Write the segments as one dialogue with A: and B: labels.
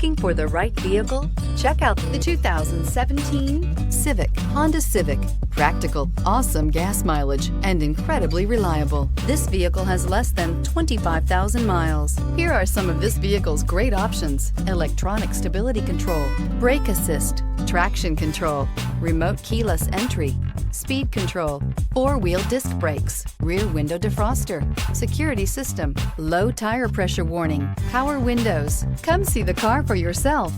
A: Looking for the right vehicle? Check out the 2017 Civic, Honda Civic. Practical, awesome gas mileage, and incredibly reliable. This vehicle has less than 25,000 miles. Here are some of this vehicle's great options: electronic stability control, brake assist, traction control, remote keyless entry, speed control, four-wheel disc brakes, rear window defroster, security system, low tire pressure warning, power windows. Come see the car for yourself.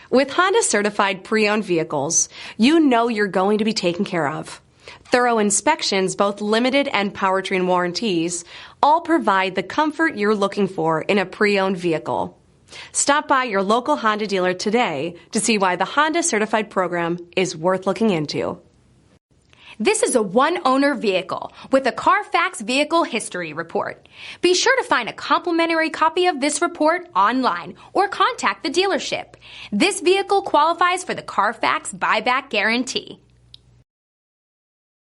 B: With Honda certified pre-owned vehicles, you know you're going to be taken care of. Thorough inspections, both limited and powertrain warranties, all provide the comfort you're looking for in a pre-owned vehicle. Stop by your local Honda dealer today to see why the Honda certified program is worth looking into.
C: This is a one-owner vehicle with a Carfax Vehicle History Report. Be sure to find a complimentary copy of this report online or contact the dealership. This vehicle qualifies for the Carfax Buyback Guarantee.